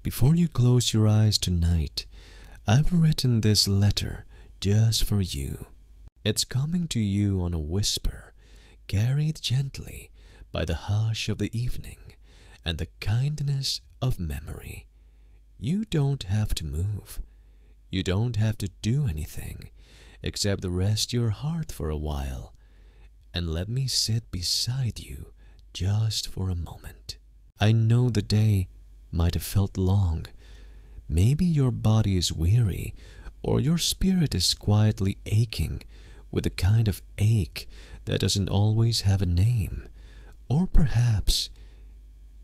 Before you close your eyes tonight, I've written this letter just for you. It's coming to you on a whisper, carried gently by the hush of the evening and the kindness of memory. You don't have to move. You don't have to do anything except rest your heart for a while and let me sit beside you just for a moment. I know the day might have felt long. Maybe your body is weary or your spirit is quietly aching with a kind of ache that doesn't always have a name. Or perhaps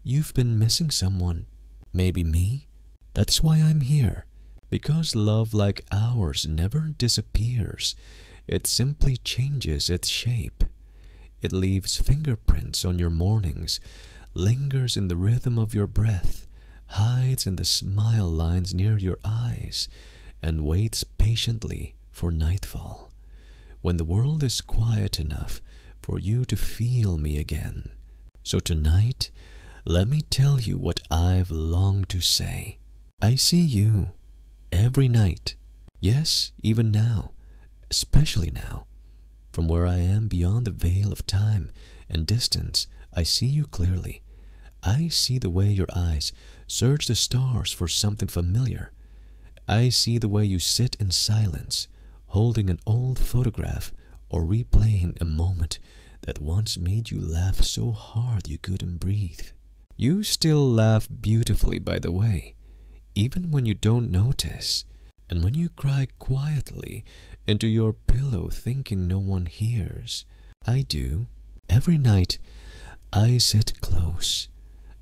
you've been missing someone, maybe me. That's why I'm here, because love like ours never disappears. It simply changes its shape. It leaves fingerprints on your mornings, lingers in the rhythm of your breath, hides in the smile lines near your eyes, and waits patiently for nightfall, when the world is quiet enough for you to feel me again. So tonight, let me tell you what I've longed to say. I see you every night. Yes, even now, especially now. From where I am beyond the veil of time and distance, I see you clearly. I see the way your eyes search the stars for something familiar. I see the way you sit in silence, holding an old photograph or replaying a moment that once made you laugh so hard you couldn't breathe. You still laugh beautifully, by the way, even when you don't notice, and when you cry quietly into your pillow thinking no one hears. I do. Every night I sit close,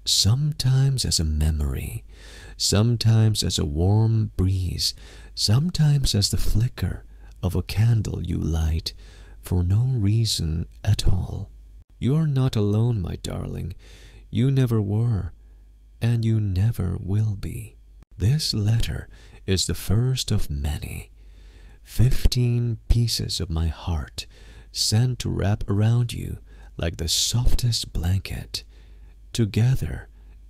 sometimes as a memory, sometimes as a warm breeze, sometimes as the flicker of a candle you light for no reason at all. You are not alone, my darling. You never were, and you never will be. This letter is the first of many. 15 pieces of my heart sent to wrap around you like the softest blanket. Together,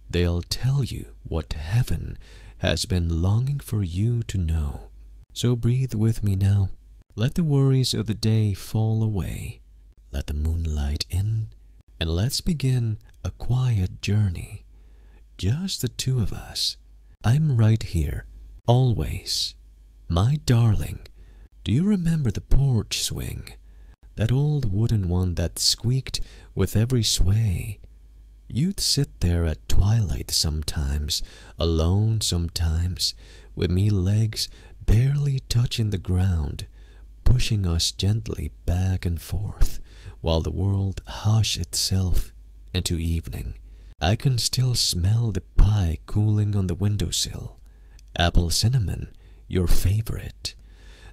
they'll tell you what heaven has been longing for you to know. So breathe with me now. Let the worries of the day fall away. Let the moonlight in, and let's begin a quiet journey. Just the two of us. I'm right here, always. My darling, do you remember the porch swing? That old wooden one that squeaked with every sway. You'd sit there at twilight sometimes, alone sometimes, with me legs barely touching the ground, pushing us gently back and forth, while the world hushed itself into evening. I can still smell the pie cooling on the windowsill. Apple cinnamon, your favorite.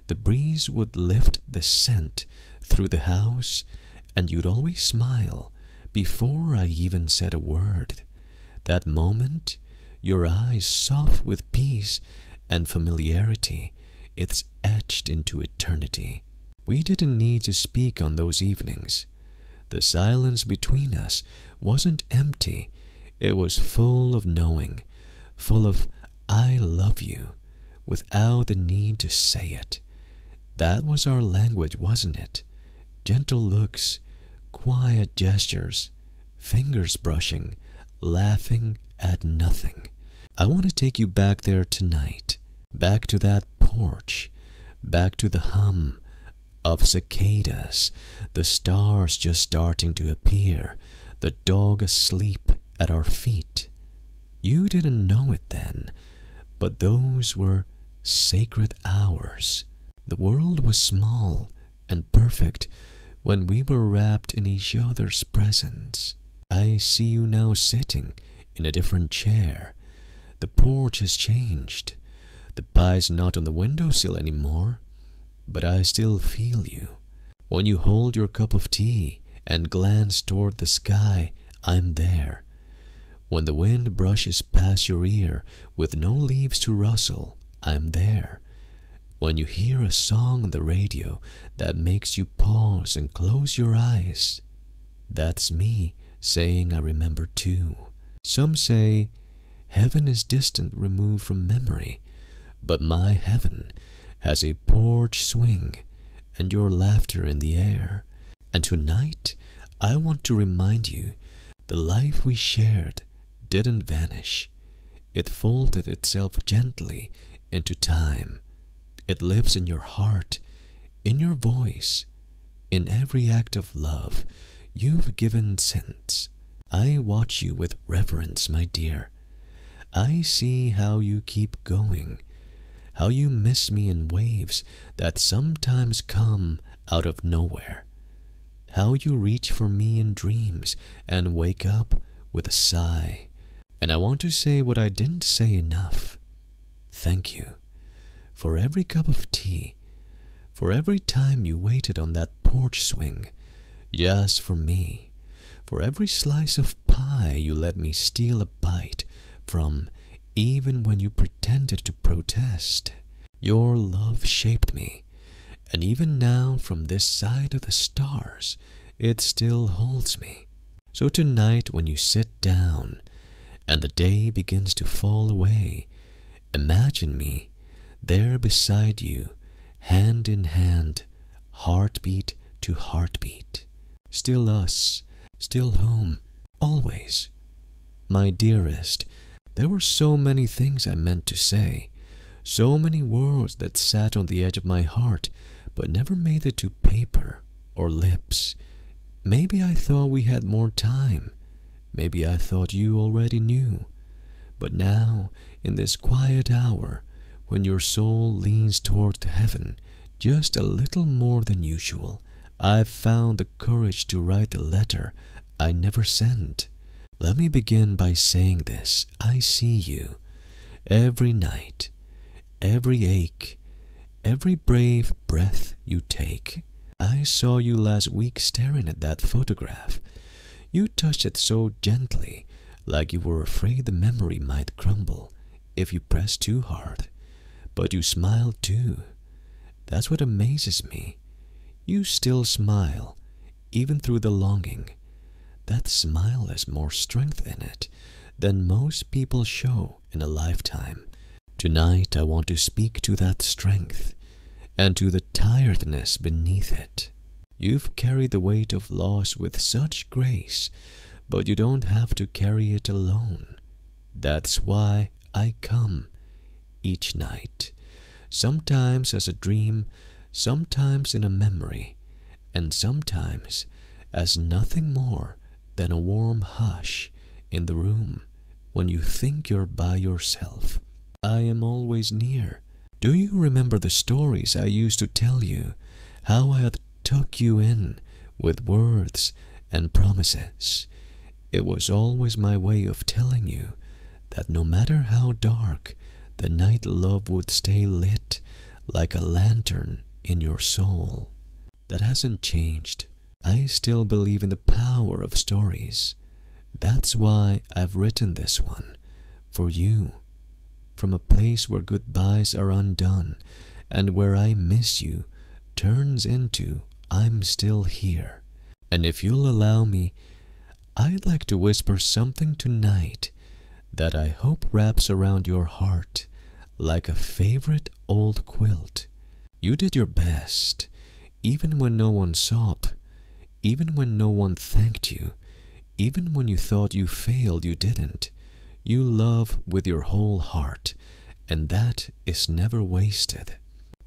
The breeze would lift the scent through the house, and you'd always smile before I even said a word. That moment, your eyes soft with peace and familiarity, it's etched into eternity. We didn't need to speak on those evenings. The silence between us wasn't empty. It was full of knowing, full of I love you, without the need to say it. That was our language, wasn't it? Gentle looks, quiet gestures, fingers brushing, laughing at nothing. I want to take you back there tonight, back to that porch, back to the hum of cicadas, the stars just starting to appear, the dog asleep at our feet. You didn't know it then, but those were sacred hours. The world was small and perfect when we were wrapped in each other's presence. I see you now sitting in a different chair. The porch has changed. The pie's not on the windowsill anymore, but I still feel you. When you hold your cup of tea and glance toward the sky, I'm there. When the wind brushes past your ear with no leaves to rustle, I'm there. When you hear a song on the radio that makes you pause and close your eyes, that's me saying I remember too. Some say Heaven is distant, removed from memory, but my heaven has a porch swing and your laughter in the air. And tonight, I want to remind you the life we shared didn't vanish. It folded itself gently into time. It lives in your heart, in your voice, in every act of love you've given since. I watch you with reverence, my dear. I see how you keep going, how you miss me in waves that sometimes come out of nowhere, how you reach for me in dreams and wake up with a sigh. And I want to say what I didn't say enough. Thank you for every cup of tea, for every time you waited on that porch swing just for me, for every slice of pie you let me steal a bite from, even when you pretended to protest. Your love shaped me, and even now from this side of the stars, it still holds me. So tonight when you sit down and the day begins to fall away, imagine me there beside you, hand in hand, heartbeat to heartbeat. Still us, still home, always. My dearest, there were so many things I meant to say, so many words that sat on the edge of my heart, but never made it to paper or lips. Maybe I thought we had more time. Maybe I thought you already knew. But now, in this quiet hour, when your soul leans toward heaven just a little more than usual, I've found the courage to write the letter I never sent. Let me begin by saying this. I see you every night, every ache, every brave breath you take. I saw you last week staring at that photograph. You touched it so gently, like you were afraid the memory might crumble if you pressed too hard. But you smiled too. That's what amazes me. You still smile, even through the longing. That smile has more strength in it than most people show in a lifetime. Tonight I want to speak to that strength and to the tiredness beneath it. You've carried the weight of loss with such grace, but you don't have to carry it alone. That's why I come each night, sometimes as a dream, sometimes in a memory, and sometimes as nothing more than a warm hush in the room when you think you're by yourself. I am always near. Do you remember the stories I used to tell you, how I had tucked you in with words and promises? It was always my way of telling you that no matter how dark, the night love would stay lit like a lantern in your soul. That hasn't changed. I still believe in the power of stories. That's why I've written this one, for you, from a place where goodbyes are undone and where I miss you turns into I'm still here. And if you'll allow me, I'd like to whisper something tonight that I hope wraps around your heart like a favorite old quilt. You did your best, even when no one saw it, even when no one thanked you, even when you thought you failed, you didn't. You love with your whole heart, and that is never wasted.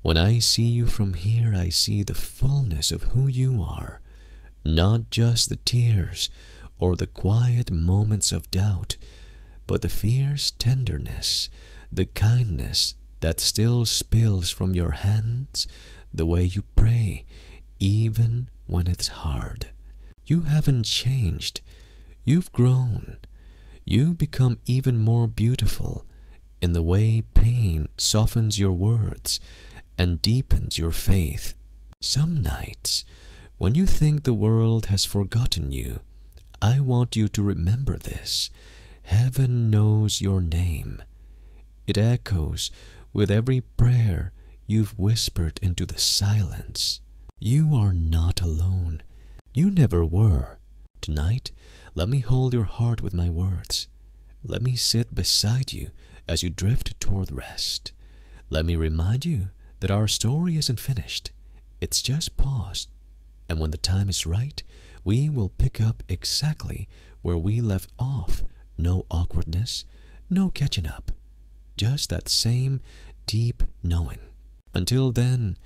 When I see you from here, I see the fullness of who you are, not just the tears or the quiet moments of doubt, but the fierce tenderness, the kindness that still spills from your hands, the way you pray, even when it's hard. You haven't changed. You've grown. You've become even more beautiful in the way pain softens your words and deepens your faith. Some nights, when you think the world has forgotten you, I want you to remember this. Heaven knows your name. It echoes with every prayer you've whispered into the silence. You are not alone. You never were. Tonight, let me hold your heart with my words. Let me sit beside you as you drift toward rest. Let me remind you that our story isn't finished. It's just paused. And when the time is right, we will pick up exactly where we left off. No awkwardness, no catching up. Just that same deep knowing. Until then,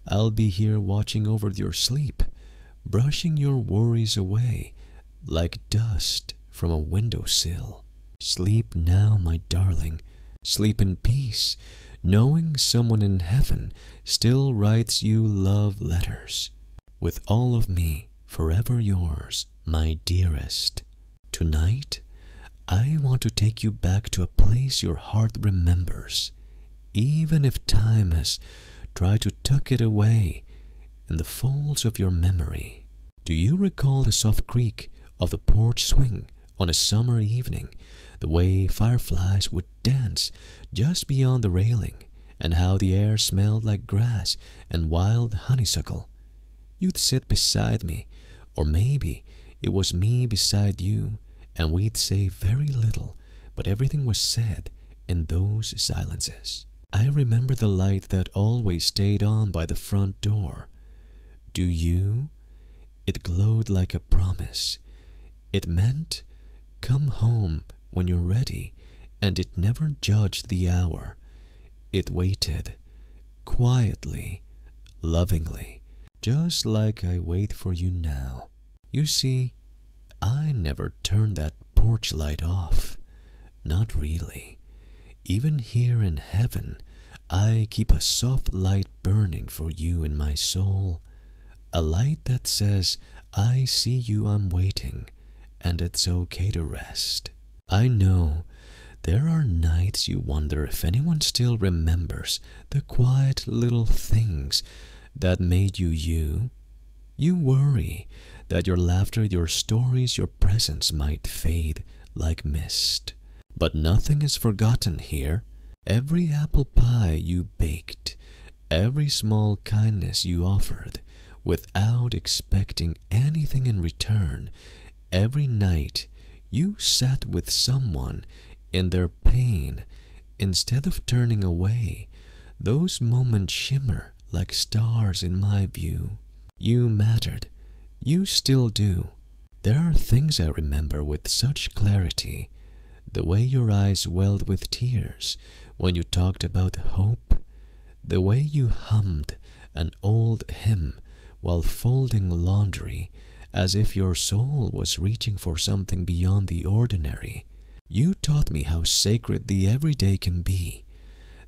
I'll be here watching over your sleep, brushing your worries away like dust from a windowsill. Sleep now, my darling. Sleep in peace, knowing someone in heaven still writes you love letters. With all of me, forever yours, my dearest. Tonight, I want to take you back to a place your heart remembers, even if time has tried to tuck it away in the folds of your memory. Do you recall the soft creak of the porch swing on a summer evening, the way fireflies would dance just beyond the railing, and how the air smelled like grass and wild honeysuckle? You'd sit beside me, or maybe it was me beside you, and we'd say very little, but everything was said in those silences. I remember the light that always stayed on by the front door. Do you? It glowed like a promise. It meant, come home when you're ready, and it never judged the hour. It waited, quietly, lovingly, just like I wait for you now. You see, I never turned that porch light off. Not really. Even here in heaven, I keep a soft light burning for you in my soul. A light that says, I see you, I'm waiting, and it's okay to rest. I know there are nights you wonder if anyone still remembers the quiet little things that made you you. You worry that your laughter, your stories, your presence might fade like mist. But nothing is forgotten here. Every apple pie you baked, every small kindness you offered, without expecting anything in return, every night you sat with someone in their pain instead of turning away, those moments shimmer like stars in my view. You mattered. You still do. There are things I remember with such clarity. The way your eyes welled with tears when you talked about hope. The way you hummed an old hymn while folding laundry, as if your soul was reaching for something beyond the ordinary. You taught me how sacred the everyday can be.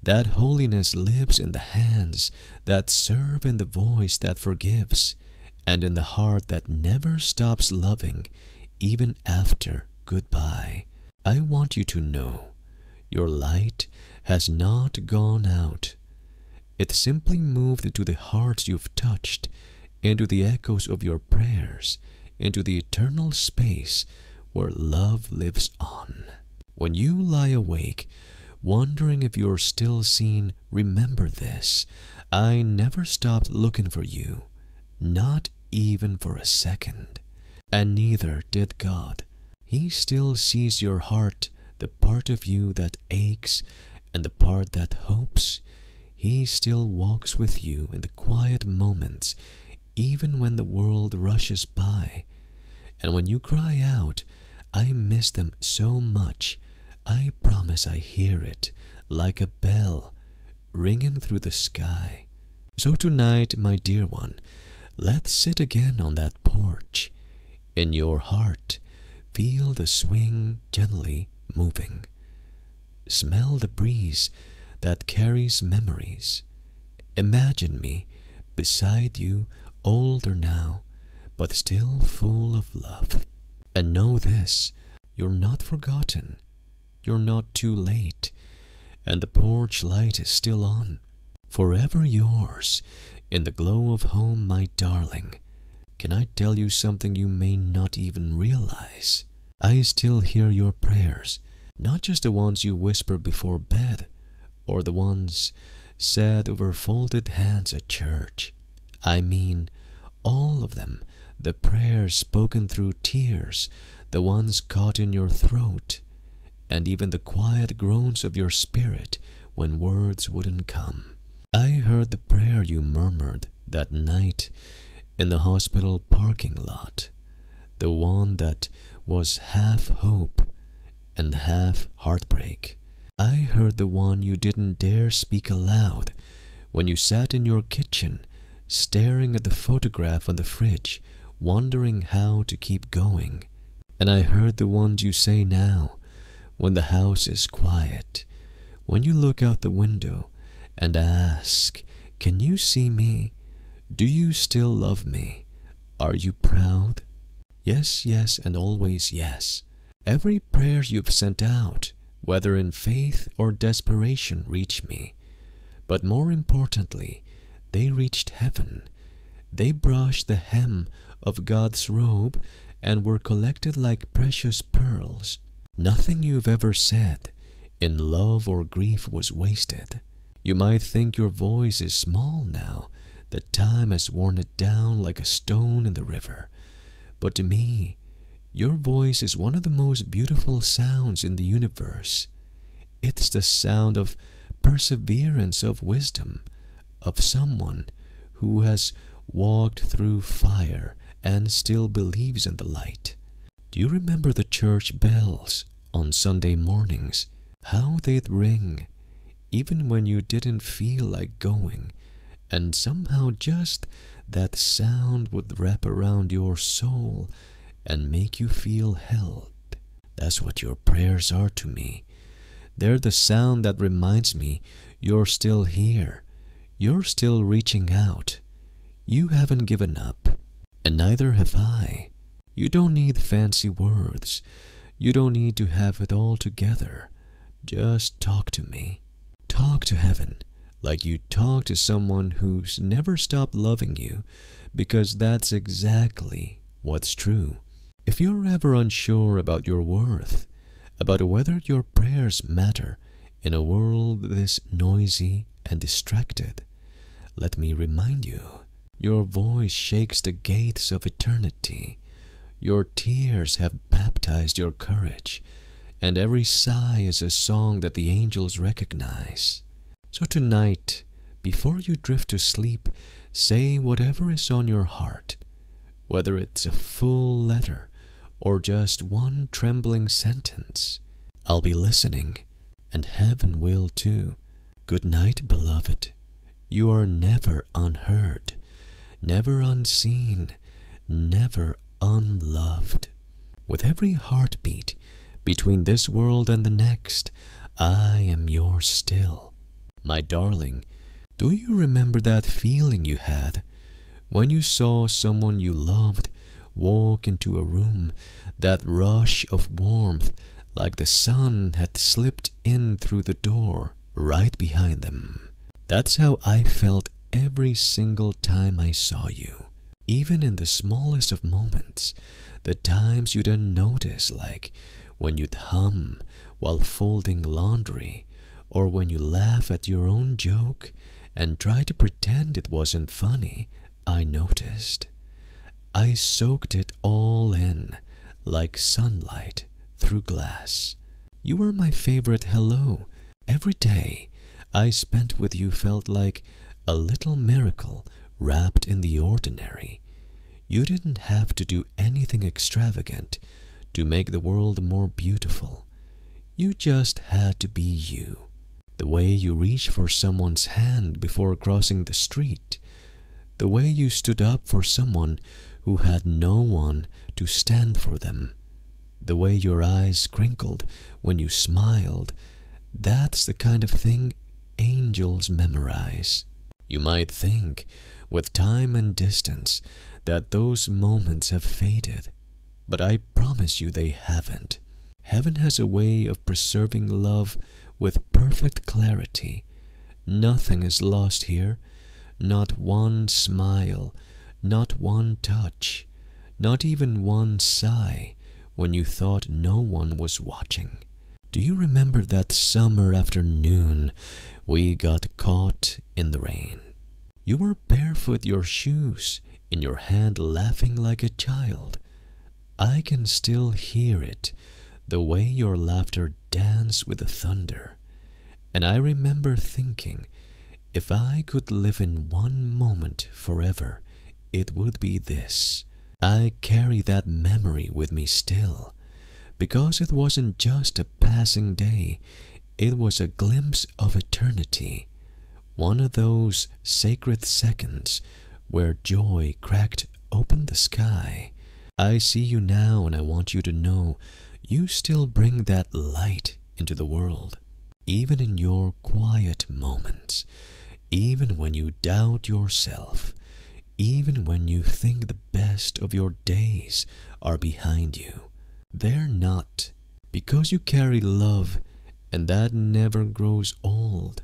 That holiness lives in the hands that serve, in the voice that forgives, and in the heart that never stops loving, even after goodbye. I want you to know your light has not gone out. It simply moved to the hearts you've touched, into the echoes of your prayers, into the eternal space where love lives on. When you lie awake, wondering if you're still seen, remember this. I never stopped looking for you, not even for a second. And neither did God. He still sees your heart, the part of you that aches and the part that hopes. He still walks with you in the quiet moments, even when the world rushes by. And when you cry out, I miss them so much, I promise I hear it like a bell ringing through the sky. So tonight, my dear one, let's sit again on that porch. In your heart, feel the swing gently moving. Smell the breeze that carries memories. Imagine me beside you, older now, but still full of love. And know this, you're not forgotten. You're not too late. And the porch light is still on. Forever yours, in the glow of home, my darling. Can I tell you something you may not even realize? I still hear your prayers, not just the ones you whisper before bed, or the ones said over folded hands at church. I mean, all of them, the prayers spoken through tears, the ones caught in your throat. and even the quiet groans of your spirit when words wouldn't come. I heard the prayer you murmured that night in the hospital parking lot, the one that was half hope and half heartbreak. I heard the one you didn't dare speak aloud when you sat in your kitchen, staring at the photograph on the fridge, wondering how to keep going. And I heard the ones you say now, when the house is quiet, when you look out the window and ask, "Can you see me? Do you still love me? Are you proud?" Yes, yes, and always yes. Every prayer you've sent out, whether in faith or desperation, reached me. But more importantly, they reached heaven. They brushed the hem of God's robe and were collected like precious pearls. Nothing you've ever said in love or grief was wasted. You might think your voice is small now, that time has worn it down like a stone in the river. But to me, your voice is one of the most beautiful sounds in the universe. It's the sound of perseverance, of wisdom, of someone who has walked through fire and still believes in the light. Do you remember the church bells on Sunday mornings? How they'd ring, even when you didn't feel like going, and somehow just that sound would wrap around your soul and make you feel held. That's what your prayers are to me. They're the sound that reminds me you're still here. You're still reaching out. You haven't given up, and neither have I. You don't need fancy words. You don't need to have it all together. Just talk to me. Talk to heaven like you talk to someone who's never stopped loving you, because that's exactly what's true. If you're ever unsure about your worth, about whether your prayers matter in a world this noisy and distracted, let me remind you, your voice shakes the gates of eternity. Your tears have baptized your courage, and every sigh is a song that the angels recognize. So tonight, before you drift to sleep, say whatever is on your heart, whether it's a full letter or just one trembling sentence. I'll be listening, and heaven will too. Good night, beloved. You are never unheard, never unseen, never unloved. With every heartbeat between this world and the next, I am yours still. My darling, do you remember that feeling you had when you saw someone you loved walk into a room, that rush of warmth like the sun had slipped in through the door right behind them? That's how I felt every single time I saw you. Even in the smallest of moments, the times you didn't notice, like when you'd hum while folding laundry, or when you laugh at your own joke and try to pretend it wasn't funny, I noticed. I soaked it all in, like sunlight through glass. You were my favorite hello. Every day I spent with you felt like a little miracle wrapped in the ordinary. You didn't have to do anything extravagant to make the world more beautiful. You just had to be you. The way you reached for someone's hand before crossing the street. The way you stood up for someone who had no one to stand for them. The way your eyes crinkled when you smiled. That's the kind of thing angels memorize. You might think, with time and distance, that those moments have faded, but I promise you they haven't. Heaven has a way of preserving love with perfect clarity. Nothing is lost here, not one smile, not one touch, not even one sigh when you thought no one was watching. Do you remember that summer afternoon we got caught in the rain? You were barefoot, your shoes in your hand, laughing like a child. I can still hear it the way your laughter danced with the thunder. And I remember thinking, if I could live in one moment forever, it would be this. I carry that memory with me still, because it wasn't just a passing day, it was a glimpse of eternity, one of those sacred seconds where joy cracked open the sky. I see you now, and I want you to know you still bring that light into the world, even in your quiet moments, even when you doubt yourself, even when you think the best of your days are behind you. They're not, because you carry love, and that never grows old.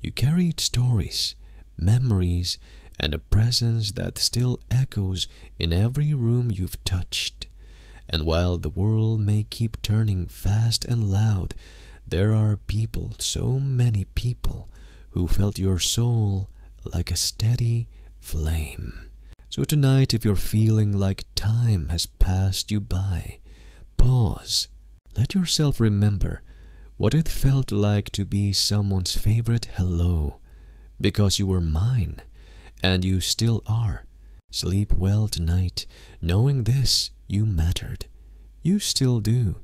You carry stories, memories, and a presence that still echoes in every room you've touched. And while the world may keep turning fast and loud, there are people, so many people, who felt your soul like a steady flame. So tonight, if you're feeling like time has passed you by, pause. Let yourself remember what it felt like to be someone's favorite hello, because you were mine, and you still are. Sleep well tonight, knowing this, you mattered. You still do.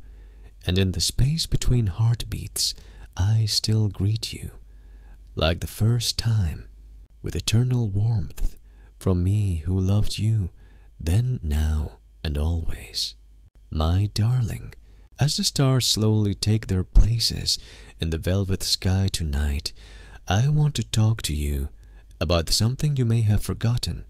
And in the space between heartbeats, I still greet you, like the first time, with eternal warmth, from me who loved you, then, now, and always. My darling, as the stars slowly take their places in the velvet sky tonight, I want to talk to you about something you may have forgotten,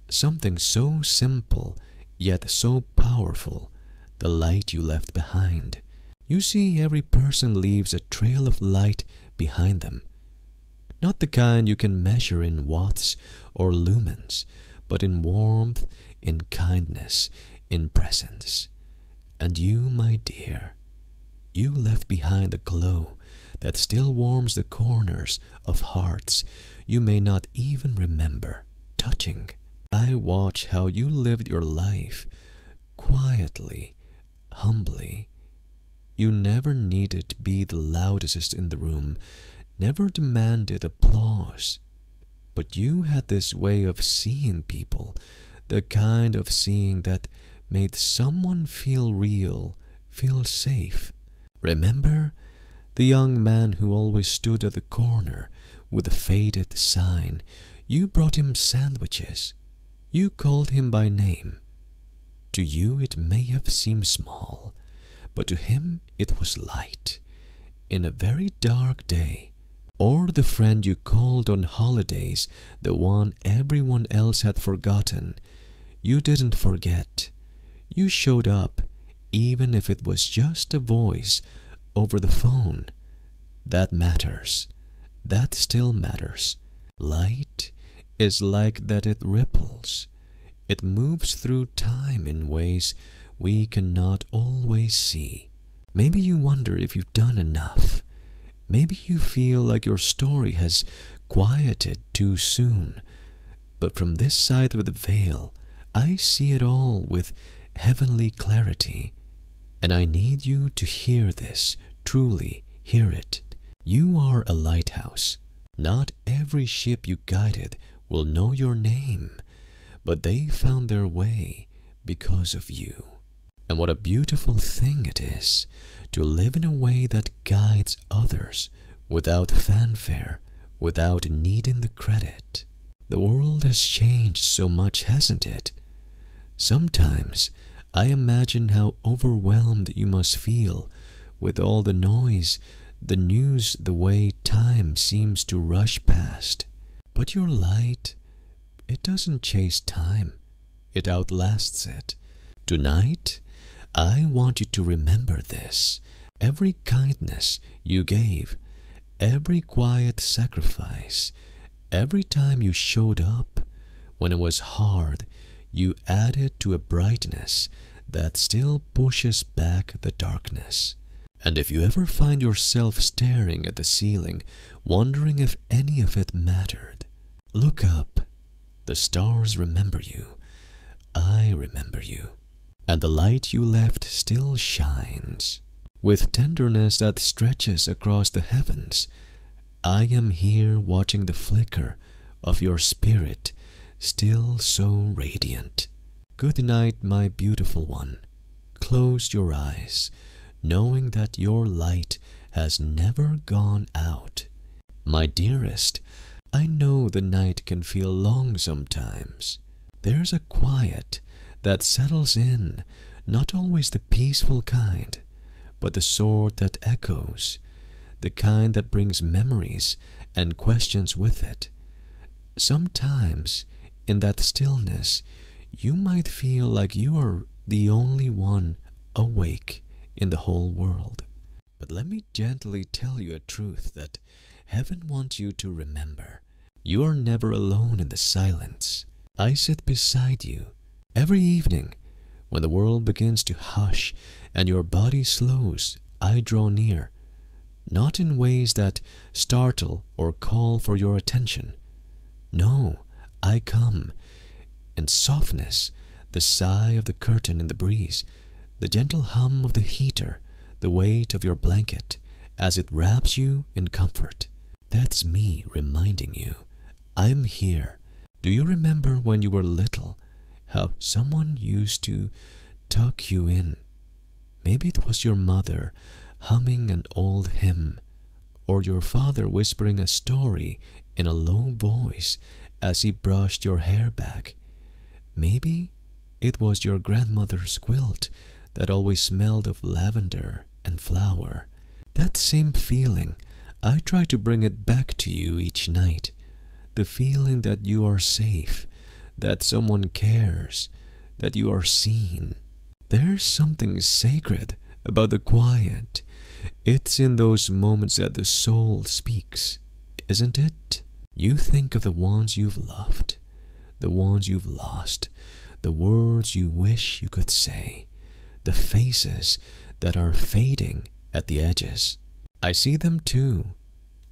something so simple yet so powerful, the light you left behind. You see, every person leaves a trail of light behind them, not the kind you can measure in watts or lumens, but in warmth, in kindness, in presence. And you, my dear, you left behind a glow that still warms the corners of hearts you may not even remember touching. I watch how you lived your life, quietly, humbly. You never needed to be the loudest in the room, never demanded applause. But you had this way of seeing people, the kind of seeing that made someone feel real, feel safe. Remember the young man who always stood at the corner with a faded sign? You brought him sandwiches. You called him by name. To you it may have seemed small, but to him it was light in a very dark day. Or the friend you called on holidays, the one everyone else had forgotten. You didn't forget. You showed up, even if it was just a voice over the phone. That matters. That still matters. Light is like that, it ripples. It moves through time in ways we cannot always see. Maybe you wonder if you've done enough. Maybe you feel like your story has quieted too soon. But from this side of the veil, I see it all with heavenly clarity. And I need you to hear this, truly hear it. You are a lighthouse. Not every ship you guided will know your name, but they found their way because of you. And what a beautiful thing it is to live in a way that guides others without fanfare, without needing the credit. The world has changed so much, hasn't it? Sometimes I imagine how overwhelmed you must feel with all the noise, the news, the way time seems to rush past. But your light, it doesn't chase time. It outlasts it. Tonight, I want you to remember this. Every kindness you gave, every quiet sacrifice, every time you showed up when it was hard, you added to a brightness that still pushes back the darkness. And if you ever find yourself staring at the ceiling, wondering if any of it mattered, look up. The stars remember you. I remember you. And the light you left still shines. with tenderness that stretches across the heavens. I am here watching the flicker of your spirit, still so radiant. Good night, my beautiful one. Close your eyes, knowing that your light has never gone out. My dearest, I know the night can feel long sometimes. There's a quiet that settles in, not always the peaceful kind, but the sort that echoes, the kind that brings memories and questions with it. Sometimes, in that stillness, you might feel like you are the only one awake in the whole world. But let me gently tell you a truth that heaven wants you to remember. You are never alone in the silence. I sit beside you every evening. When the world begins to hush and your body slows, I draw near, not in ways that startle or call for your attention. No, I come in softness, the sigh of the curtain in the breeze, the gentle hum of the heater, the weight of your blanket as it wraps you in comfort. That's me reminding you, I'm here. Do you remember when you were little, how someone used to tuck you in? Maybe it was your mother humming an old hymn, or your father whispering a story in a low voice as he brushed your hair back. Maybe it was your grandmother's quilt that always smelled of lavender and flower. That same feeling, I try to bring it back to you each night. The feeling that you are safe, that someone cares, that you are seen. There's something sacred about the quiet. It's in those moments that the soul speaks, isn't it? You think of the ones you've loved, the ones you've lost, the words you wish you could say, the faces that are fading at the edges. I see them too.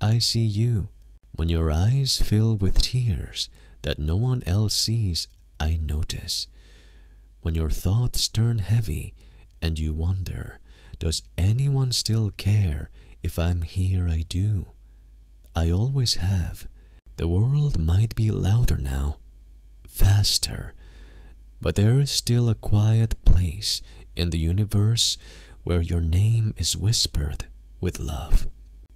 I see you. When your eyes fill with tears that no one else sees, I notice. When your thoughts turn heavy and you wonder, does anyone still care if I'm here? I do. I always have. The world might be louder now, faster, but there is still a quiet place in the universe where your name is whispered with love.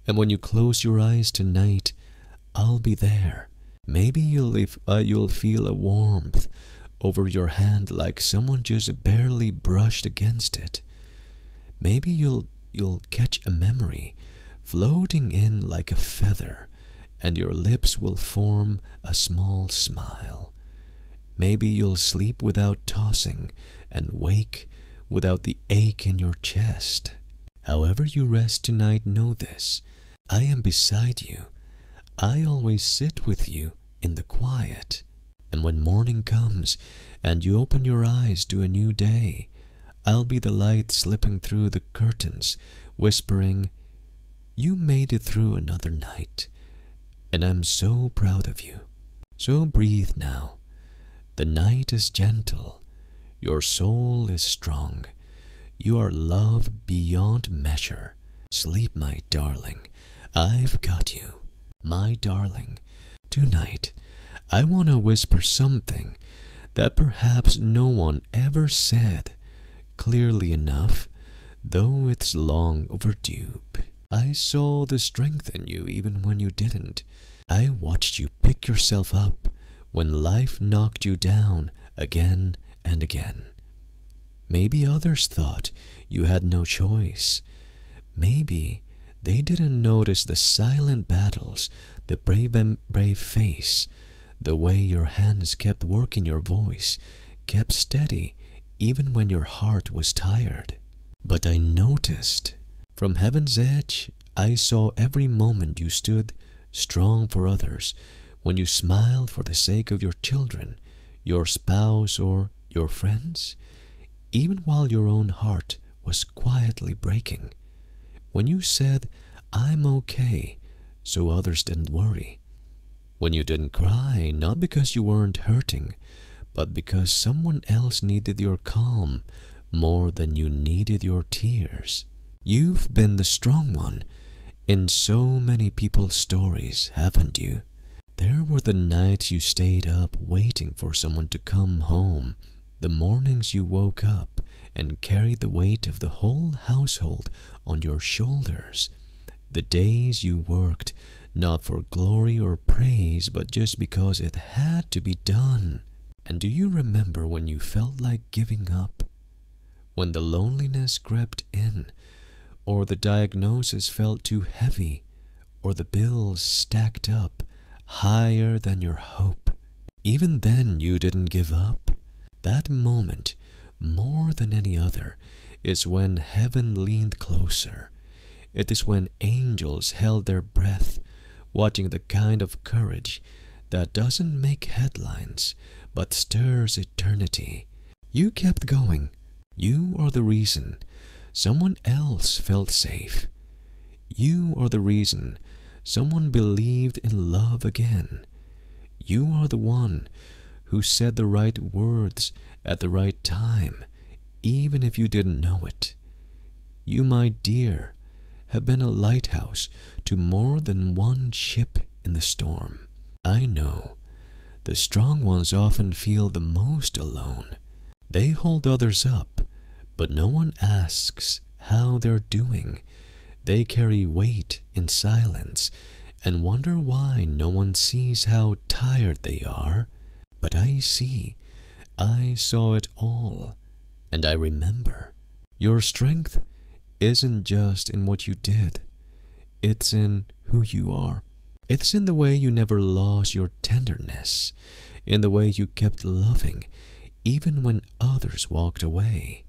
And when you close your eyes tonight, I'll be there. Maybe you'll feel a warmth over your hand like someone just barely brushed against it. Maybe you'll catch a memory floating in like a feather, and your lips will form a small smile. Maybe you'll sleep without tossing and wake without the ache in your chest. However you rest tonight, know this. I am beside you. I always sit with you in the quiet. And when morning comes and you open your eyes to a new day, I'll be the light slipping through the curtains, whispering, "You made it through another night, and I'm so proud of you." So breathe now. The night is gentle. Your soul is strong. You are loved beyond measure. Sleep, my darling. I've got you. My darling, tonight I want to whisper something that perhaps no one ever said clearly enough, though it's long overdue. I saw the strength in you even when you didn't. I watched you pick yourself up when life knocked you down again and again. Maybe others thought you had no choice. Maybe they didn't notice the silent battles, the brave face, the way your hands kept working your voice, kept steady even when your heart was tired. But I noticed. From heaven's edge, I saw every moment you stood strong for others, when you smiled for the sake of your children, your spouse, or your friends, even while your own heart was quietly breaking. When you said, "I'm okay," so others didn't worry. When you didn't cry, not because you weren't hurting, but because someone else needed your calm more than you needed your tears. You've been the strong one in so many people's stories, haven't you? There were the nights you stayed up waiting for someone to come home, the mornings you woke up and carried the weight of the whole household on your shoulders, the days you worked not for glory or praise but just because it had to be done. And do you remember when you felt like giving up? When the loneliness crept in, or the diagnosis felt too heavy, or the bills stacked up higher than your hope. Even then you didn't give up. That moment, more than any other, is when heaven leaned closer. It is when angels held their breath, watching the kind of courage that doesn't make headlines but stirs eternity. You kept going. You are the reason someone else felt safe. You are the reason someone believed in love again. You are the one who said the right words at the right time, even if you didn't know it. You, my dear, have been a lighthouse to more than one ship in the storm. I know the strong ones often feel the most alone. They hold others up, but no one asks how they're doing. They carry weight in silence and wonder why no one sees how tired they are. But I see. I saw it all, and I remember. Your strength isn't just in what you did. It's in who you are. It's in the way you never lost your tenderness, in the way you kept loving even when others walked away,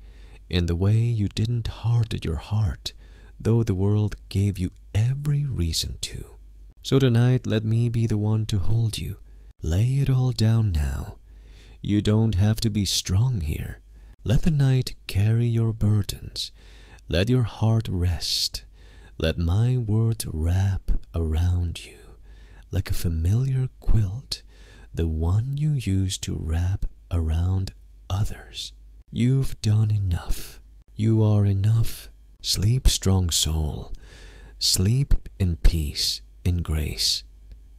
in the way you didn't harden your heart, though the world gave you every reason to. So tonight, let me be the one to hold you. Lay it all down now. You don't have to be strong here. Let the night carry your burdens. Let your heart rest. Let my words wrap around you like a familiar quilt, the one you use to wrap around others. You've done enough. You are enough. Sleep, strong soul. Sleep in peace, in grace,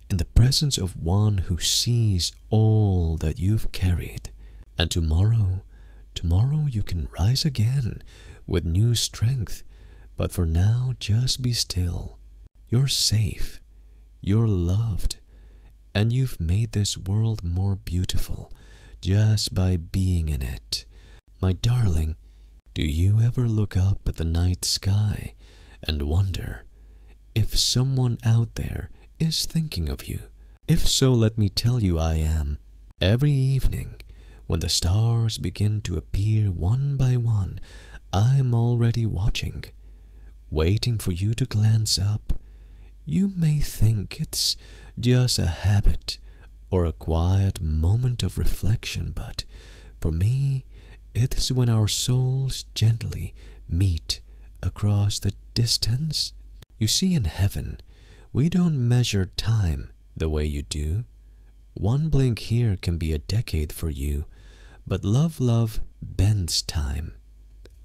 in the presence of one who sees all that you've carried. And tomorrow you can rise again with new strength. But for now, just be still. You're safe. You're loved. And you've made this world more beautiful just by being in it. My darling, do you ever look up at the night sky and wonder if someone out there is thinking of you? If so, let me tell you I am. Every evening, when the stars begin to appear one by one, I'm already watching, waiting for you to glance up. You may think it's just a habit or a quiet moment of reflection, but for me, it is when our souls gently meet across the distance. You see, in heaven, we don't measure time the way you do. One blink here can be a decade for you, but love bends time.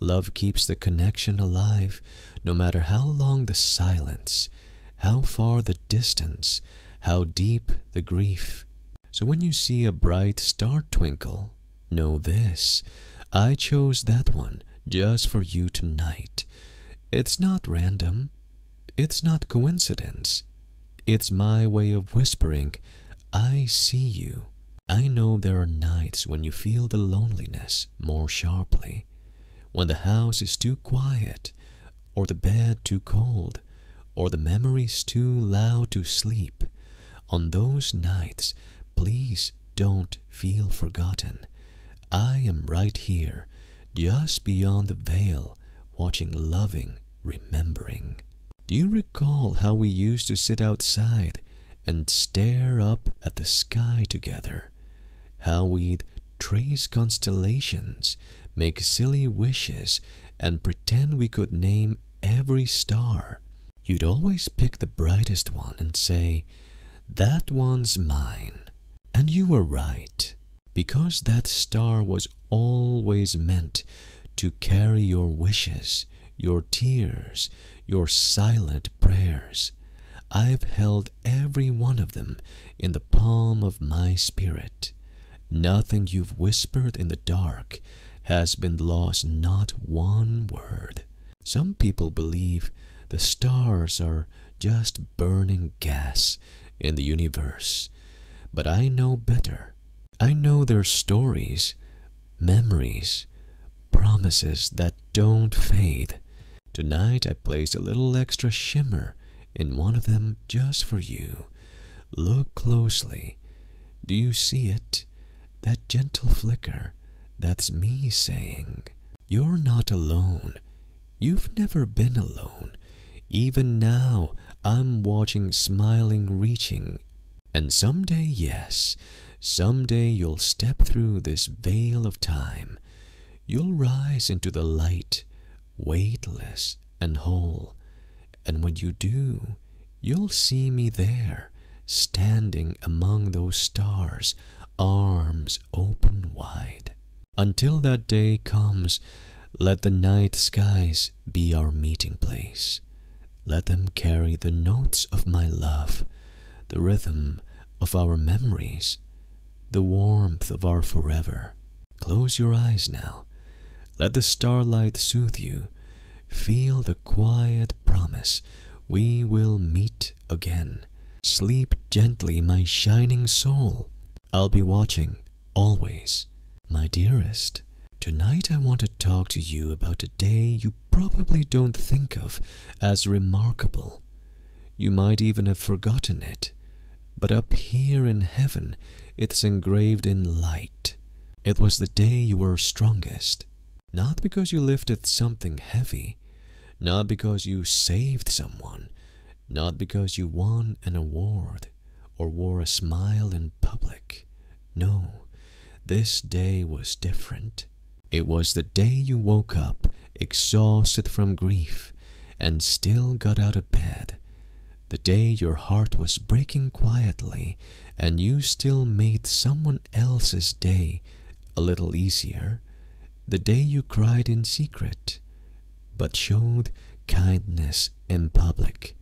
Love keeps the connection alive, no matter how long the silence, how far the distance, how deep the grief. So when you see a bright star twinkle, know this: I chose that one just for you tonight. It's not random. It's not coincidence. It's my way of whispering, I see you. I know there are nights when you feel the loneliness more sharply, when the house is too quiet, or the bed too cold, or the memories too loud to sleep. On those nights, please don't feel forgotten. I am right here, just beyond the veil, watching, loving, remembering. Do you recall how we used to sit outside and stare up at the sky together? How we'd trace constellations, make silly wishes, and pretend we could name every star. You'd always pick the brightest one and say, that one's mine. And you were right, because that star was always meant to carry your wishes, your tears, your silent prayers. I've held every one of them in the palm of my spirit. Nothing you've whispered in the dark has been lost, not one word. Some people believe the stars are just burning gas in the universe, but I know better. I know their stories, memories, promises that don't fade. Tonight I placed a little extra shimmer in one of them just for you. Look closely. Do you see it? That gentle flicker, that's me saying, you're not alone. You've never been alone. Even now, I'm watching, smiling, reaching. And someday, yes, someday you'll step through this veil of time. You'll rise into the light, weightless and whole. And when you do, you'll see me there, standing among those stars, arms open wide. Until that day comes, let the night skies be our meeting place. Let them carry the notes of my love, the rhythm of our memories, the warmth of our forever. Close your eyes now. Let the starlight soothe you. Feel the quiet promise we will meet again. Sleep gently, my shining soul. I'll be watching, always. My dearest, tonight I want to talk to you about a day you probably don't think of as remarkable. You might even have forgotten it. But up here in heaven, it's engraved in light. It was the day you were strongest. Not because you lifted something heavy, not because you saved someone, not because you won an award or wore a smile in public. No, this day was different. It was the day you woke up, exhausted from grief, and still got out of bed. The day your heart was breaking quietly, and you still made someone else's day a little easier. The day you cried in secret, but showed kindness in public.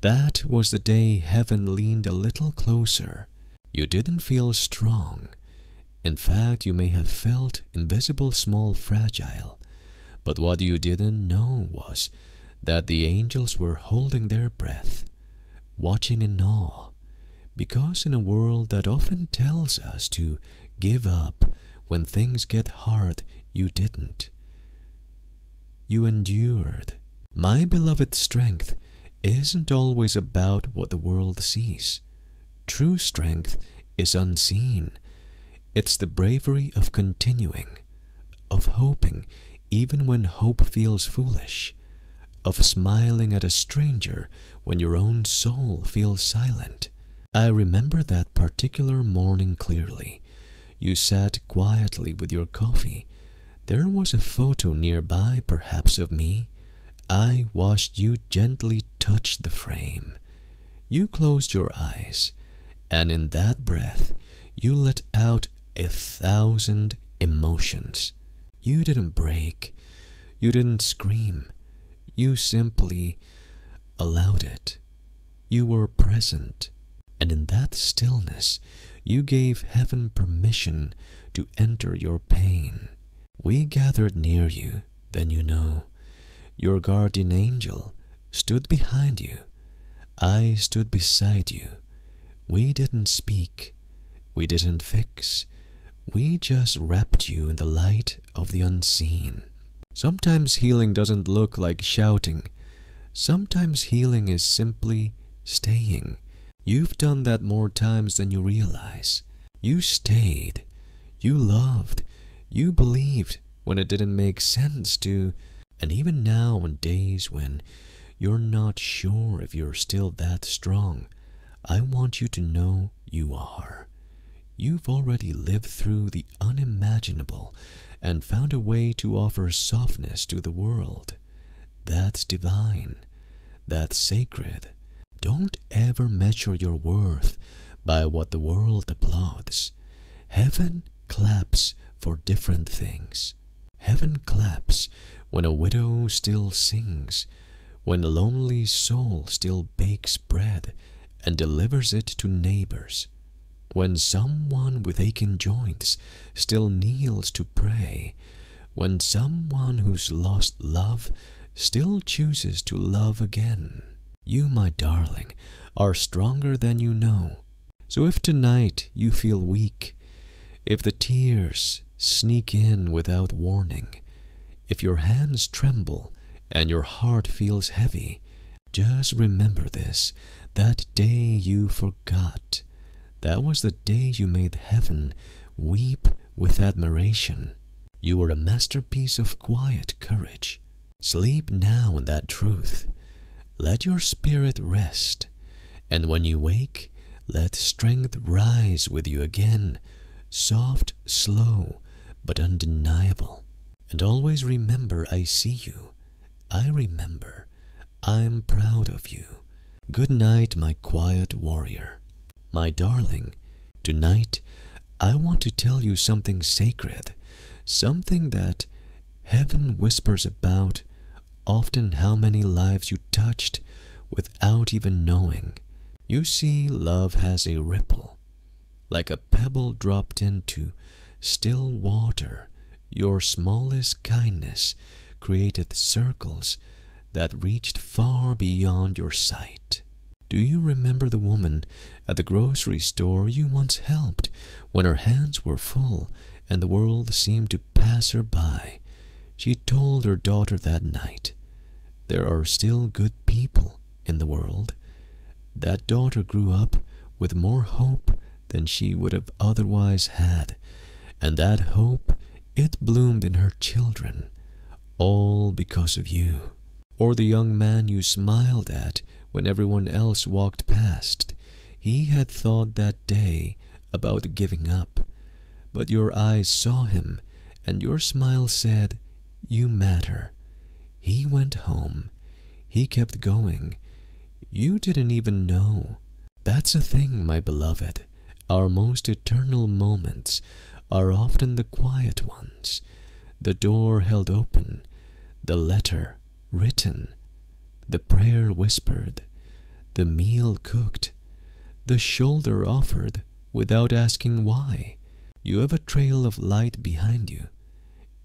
That was the day heaven leaned a little closer. You didn't feel strong. In fact, you may have felt invisible, small, fragile. But what you didn't know was that the angels were holding their breath, watching in awe. Because in a world that often tells us to give up when things get hard, you didn't. You endured. My beloved, strength isn't always about what the world sees. True strength is unseen. It's the bravery of continuing, of hoping even when hope feels foolish, of smiling at a stranger when your own soul feels silent. I remember that particular morning clearly. You sat quietly with your coffee. There was a photo nearby, perhaps of me. I watched you gently touch the frame. You closed your eyes, and in that breath, you let out 1,000 emotions. You didn't break. You didn't scream. You simply allowed it. You were present, and in that stillness, you gave heaven permission to enter your pain. We gathered near you, then you know. Your guardian angel stood behind you. I stood beside you. We didn't speak. We didn't fix. We just wrapped you in the light of the unseen. Sometimes healing doesn't look like shouting. Sometimes healing is simply staying. You've done that more times than you realize. You stayed. You loved. You believed when it didn't make sense to. And even now, on days when you're not sure if you're still that strong, I want you to know you are. You've already lived through the unimaginable and found a way to offer softness to the world. That's divine. That's sacred. Don't ever measure your worth by what the world applauds. Heaven claps for different things. Heaven claps when a widow still sings, when a lonely soul still bakes bread and delivers it to neighbors, when someone with aching joints still kneels to pray, when someone who's lost love still chooses to love again. You, my darling, are stronger than you know. So if tonight you feel weak, if the tears sneak in without warning, if your hands tremble and your heart feels heavy, just remember this: that day you forgot, that was the day you made heaven weep with admiration. You were a masterpiece of quiet courage. Sleep now in that truth. Let your spirit rest, and when you wake, let strength rise with you again, soft, slow, but undeniable. And always remember, I see you. I remember. I'm proud of you. Good night, my quiet warrior. My darling, tonight I want to tell you something sacred, something that heaven whispers about, often how many lives you touched without even knowing. You see, love has a ripple, like a pebble dropped into still water. Your smallest kindness created circles that reached far beyond your sight. Do you remember the woman at the grocery store you once helped when her hands were full and the world seemed to pass her by? She told her daughter that night, "There are still good people in the world." That daughter grew up with more hope than she would have otherwise had, and that hope, it bloomed in her children, all because of you. Or the young man you smiled at when everyone else walked past. He had thought that day about giving up, but your eyes saw him, and your smile said, "You matter." He went home. He kept going. You didn't even know. That's the thing, my beloved. Our most eternal moments are often the quiet ones. The door held open, the letter written, the prayer whispered, the meal cooked, the shoulder offered without asking why. You have a trail of light behind you.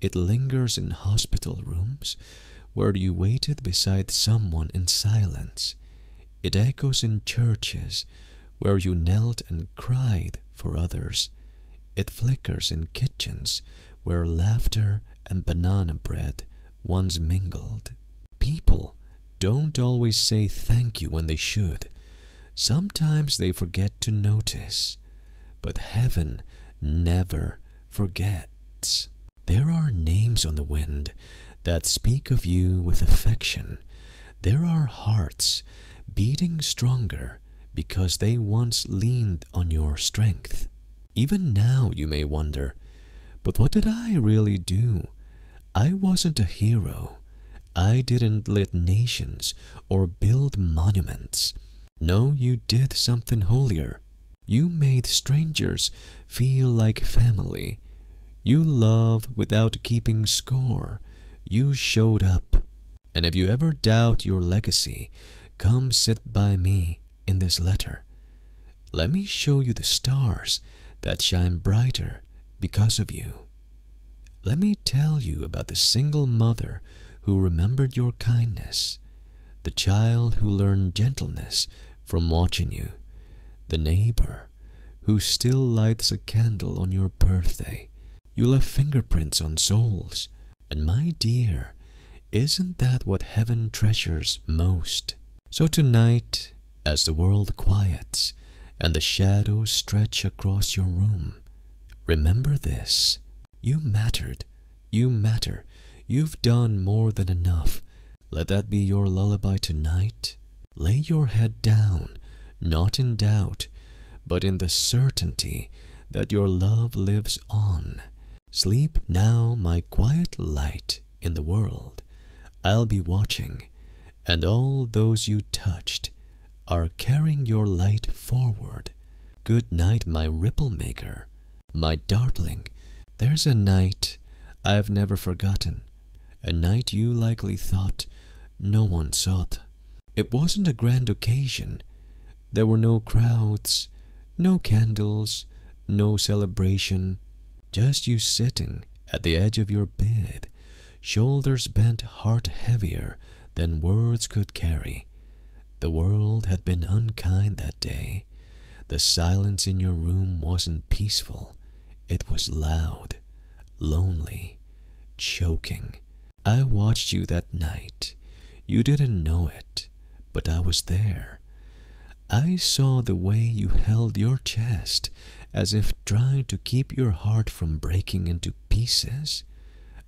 It lingers in hospital rooms where you waited beside someone in silence. It echoes in churches where you knelt and cried for others. It flickers in kitchens where laughter and banana bread once mingled. People don't always say thank you when they should. Sometimes they forget to notice. But heaven never forgets. There are names on the wind that speak of you with affection. There are hearts beating stronger because they once leaned on your strength. Even now you may wonder, but what did I really do? I wasn't a hero. I didn't lead nations or build monuments. No, you did something holier. You made strangers feel like family. You loved without keeping score. You showed up. And if you ever doubt your legacy, come sit by me in this letter. Let me show you the stars that shine brighter because of you. Let me tell you about the single mother who remembered your kindness, the child who learned gentleness from watching you, the neighbor who still lights a candle on your birthday. You left fingerprints on souls, and my dear, isn't that what heaven treasures most? So tonight, as the world quiets and the shadows stretch across your room, remember this: you mattered, you matter, you've done more than enough. Let that be your lullaby tonight. Lay your head down, not in doubt, but in the certainty that your love lives on. Sleep now, my quiet light in the world. I'll be watching, and all those you touched are carrying your light forward. Good night, my ripple maker, my darling. There's a night I've never forgotten, A night you likely thought no one sought. It wasn't a grand occasion. There were no crowds, no candles, no celebration. Just you sitting at the edge of your bed, shoulders bent, heart heavier than words could carry. The world had been unkind that day. The silence in your room wasn't peaceful. It was loud, lonely, choking. I watched you that night. You didn't know it, but I was there. I saw the way you held your chest as if trying to keep your heart from breaking into pieces.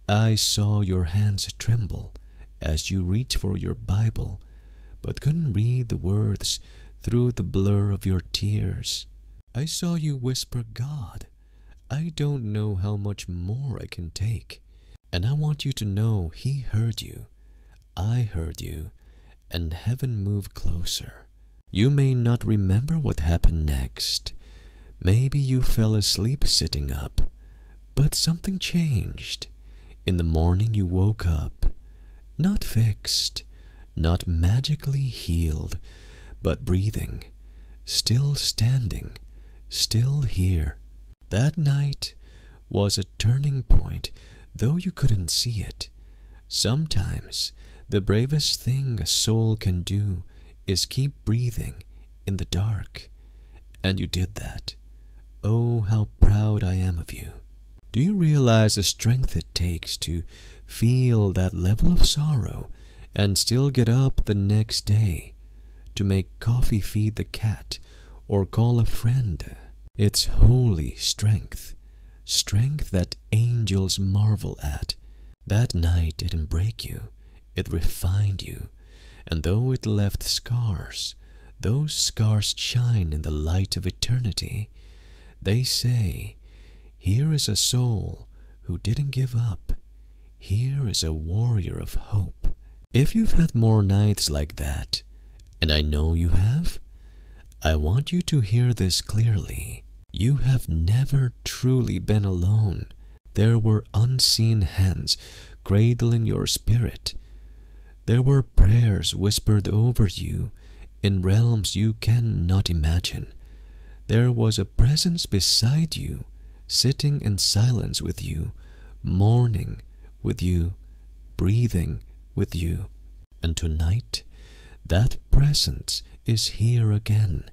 I saw your hands tremble as you reached for your Bible, but couldn't read the words through the blur of your tears. I saw you whisper, "God, I don't know how much more I can take." And I want you to know He heard you. I heard you, and heaven moved closer. You may not remember what happened next. Maybe you fell asleep sitting up, but something changed. In the morning you woke up, not fixed, not magically healed, but breathing, still standing, still here. That night was a turning point, though you couldn't see it. Sometimes the bravest thing a soul can do is keep breathing in the dark. And you did that. Oh, how proud I am of you. Do you realize the strength it takes to feel that level of sorrow and still get up the next day to make coffee, feed the cat, or call a friend? It's holy strength, strength that angels marvel at. That night didn't break you, it refined you. And though it left scars, those scars shine in the light of eternity. They say, here is a soul who didn't give up. Here is a warrior of hope. If you've had more nights like that, and I know you have, I want you to hear this clearly. You have never truly been alone. There were unseen hands cradling your spirit. There were prayers whispered over you in realms you cannot imagine. There was a presence beside you, sitting in silence with you, mourning with you, breathing with you. And tonight, that presence is here again,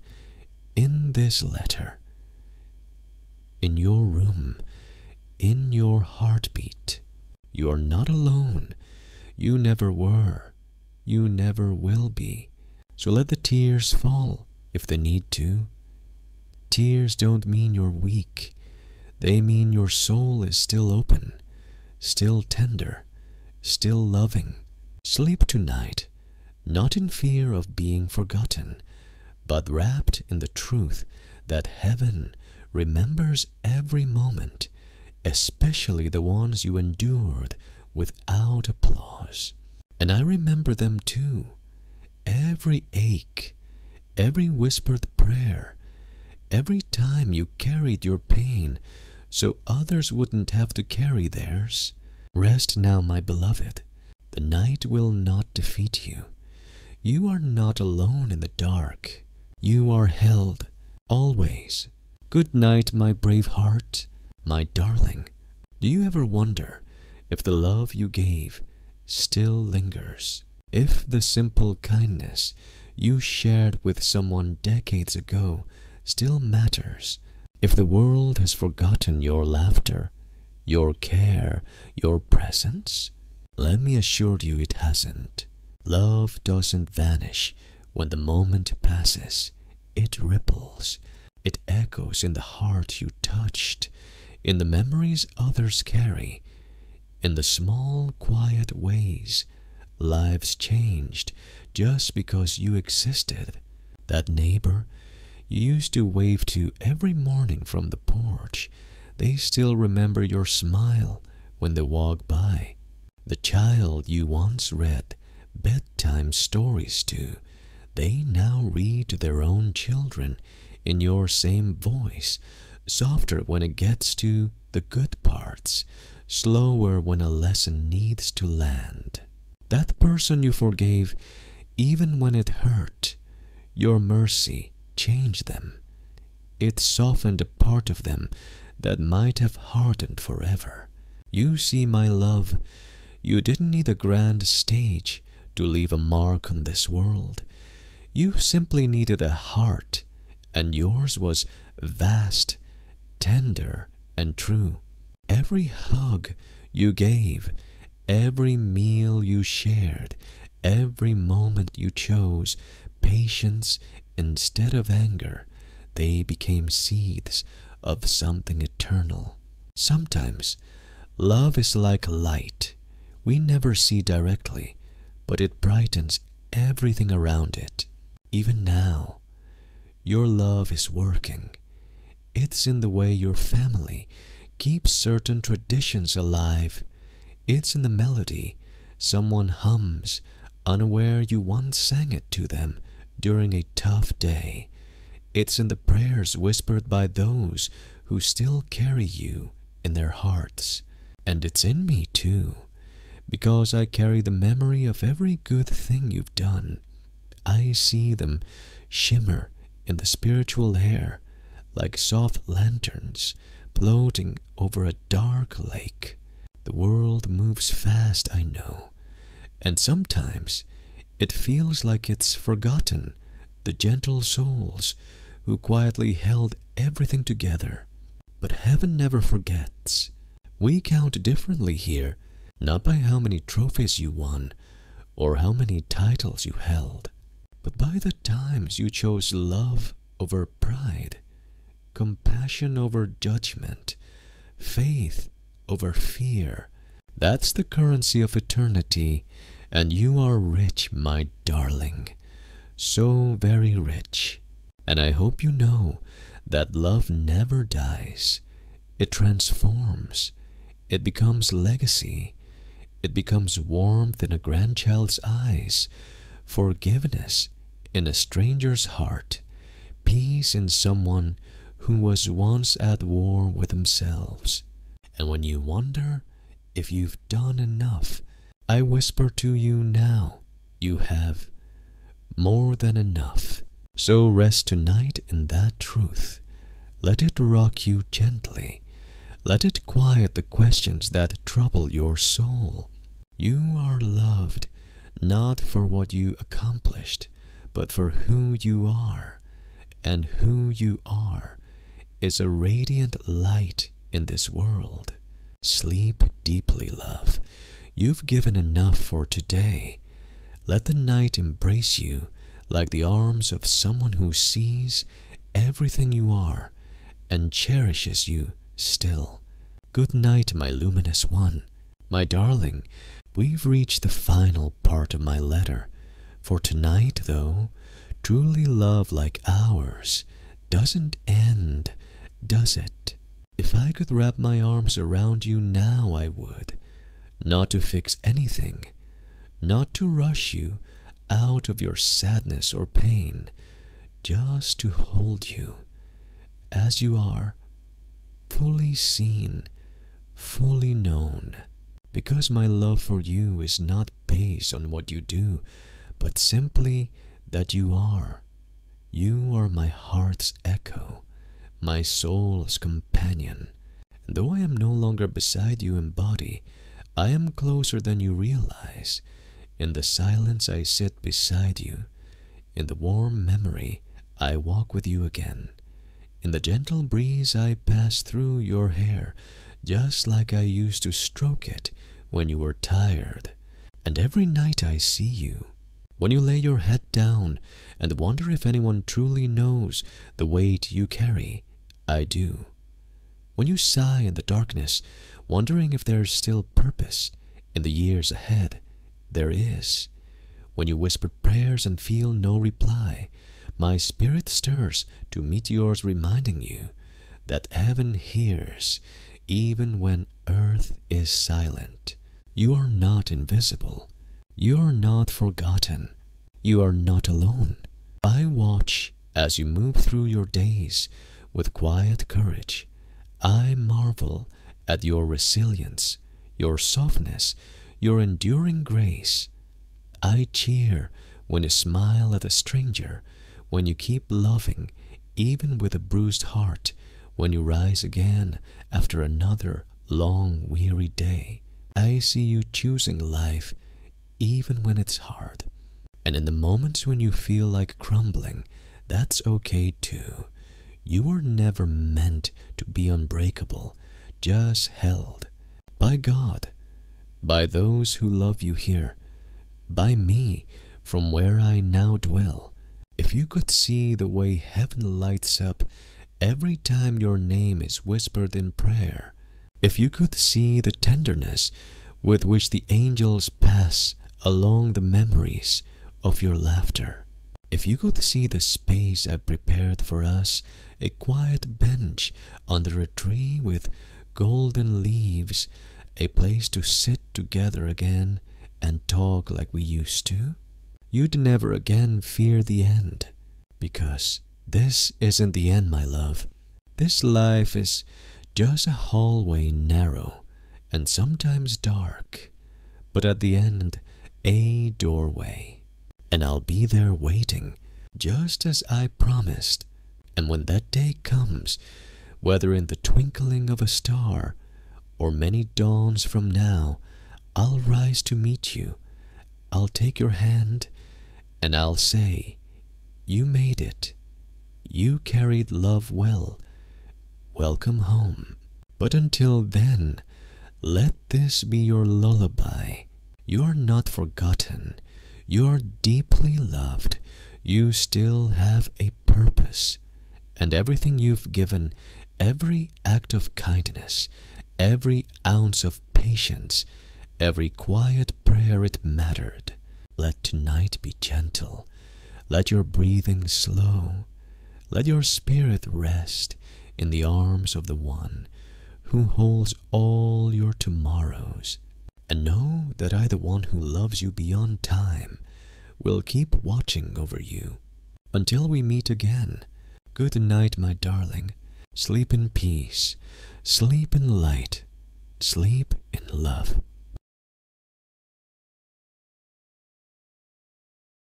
in this letter, in your room, in your heartbeat. You are not alone. You never were. You never will be. So let the tears fall if they need to. Tears don't mean you're weak. They mean your soul is still open, still tender, still loving. Sleep tonight, not in fear of being forgotten, but wrapped in the truth that heaven remembers every moment, especially the ones you endured without applause. And I remember them too. Every ache, every whispered prayer, every time you carried your pain so others wouldn't have to carry theirs. Rest now, my beloved. The night will not defeat you. You are not alone in the dark. You are held, always. Good night, my brave heart, my darling. Do you ever wonder if the love you gave still lingers? If the simple kindness you shared with someone decades ago still matters? If the world has forgotten your laughter, your care, your presence? Let me assure you it hasn't. Love doesn't vanish when the moment passes. It ripples. It echoes in the heart you touched, in the memories others carry, in the small, quiet ways lives changed just because you existed. That neighbor you used to wave to every morning from the porch, they still remember your smile when they walk by. The child you once read bedtime stories to, they now read to their own children in your same voice, softer when it gets to the good parts, slower when a lesson needs to land. That person you forgave, even when it hurt, your mercy changed them. It softened a part of them that might have hardened forever. You see, my love, you didn't need a grand stage to leave a mark on this world. You simply needed a heart, and yours was vast, tender, and true. Every hug you gave, every meal you shared, every moment you chose patience instead of anger, they became seeds of something eternal. Sometimes, love is like light. We never see directly, but it brightens everything around it. Even now, your love is working. It's in the way your family keeps certain traditions alive. It's in the melody someone hums, unaware you once sang it to them during a tough day. It's in the prayers whispered by those who still carry you in their hearts. And it's in me too, because I carry the memory of every good thing you've done. I see them shimmer in the spiritual air like soft lanterns floating over a dark lake. The world moves fast, I know, and sometimes it feels like it's forgotten the gentle souls who quietly held everything together. But heaven never forgets. We count differently here, not by how many trophies you won or how many titles you held, but by the times you chose love over pride, compassion over judgment, faith over fear. That's the currency of eternity, and you are rich, my darling, so very rich. And I hope you know that love never dies. It transforms. It becomes legacy. It becomes warmth in a grandchild's eyes, forgiveness in a stranger's heart, peace in someone who was once at war with themselves. And when you wonder if you've done enough, I whisper to you now, you have more than enough. So rest tonight in that truth. Let it rock you gently. Let it quiet the questions that trouble your soul. You are loved, not for what you accomplished, but for who you are. And who you are is a radiant light in this world. Sleep deeply, love. You've given enough for today. Let the night embrace you like the arms of someone who sees everything you are and cherishes you still. Good night, my luminous one. My darling, we've reached the final part of my letter. For tonight, though, truly love like ours doesn't end, does it? If I could wrap my arms around you now, I would. Not to fix anything, not to rush you out of your sadness or pain, just to hold you as you are, fully seen, fully known. Because my love for you is not based on what you do, but simply that you are. You are my heart's echo, my soul's companion. And though I am no longer beside you in body, I am closer than you realize. In the silence I sit beside you. In the warm memory I walk with you again. In the gentle breeze I pass through your hair, just like I used to stroke it when you were tired. And every night I see you, when you lay your head down and wonder if anyone truly knows the weight you carry, I do. When you sigh in the darkness, wondering if there's still purpose in the years ahead, there is. When you whisper prayers and feel no reply, my spirit stirs to meet yours, reminding you that heaven hears even when earth is silent. You are not invisible. You are not forgotten. You are not alone. I watch as you move through your days with quiet courage. I marvel at your resilience, your softness, your enduring grace. I cheer when you smile at a stranger, when you keep loving, even with a bruised heart, when you rise again after another long, weary day. I see you choosing life, even when it's hard. And in the moments when you feel like crumbling, that's okay too. You were never meant to be unbreakable, just held. By God, by those who love you here, by me, from where I now dwell. If you could see the way heaven lights up every time your name is whispered in prayer, if you could see the tenderness with which the angels pass along the memories of your laughter, if you could see the space I've prepared for us, a quiet bench under a tree with golden leaves, a place to sit together again and talk like we used to, you'd never again fear the end. Because this isn't the end, my love. This life is just a hallway, narrow and sometimes dark, but at the end, a doorway. And I'll be there waiting, just as I promised. And when that day comes, whether in the twinkling of a star or many dawns from now, I'll rise to meet you. I'll take your hand and I'll say, you made it. You carried love well. Welcome home. But until then, let this be your lullaby. You are not forgotten. You are deeply loved. You still have a purpose. And everything you've given, every act of kindness, every ounce of patience, every quiet prayer, it mattered. Let tonight be gentle. Let your breathing slow. Let your spirit rest in the arms of the one who holds all your tomorrows. And know that I, the one who loves you beyond time, will keep watching over you until we meet again. Good night, my darling. Sleep in peace. Sleep in light. Sleep in love.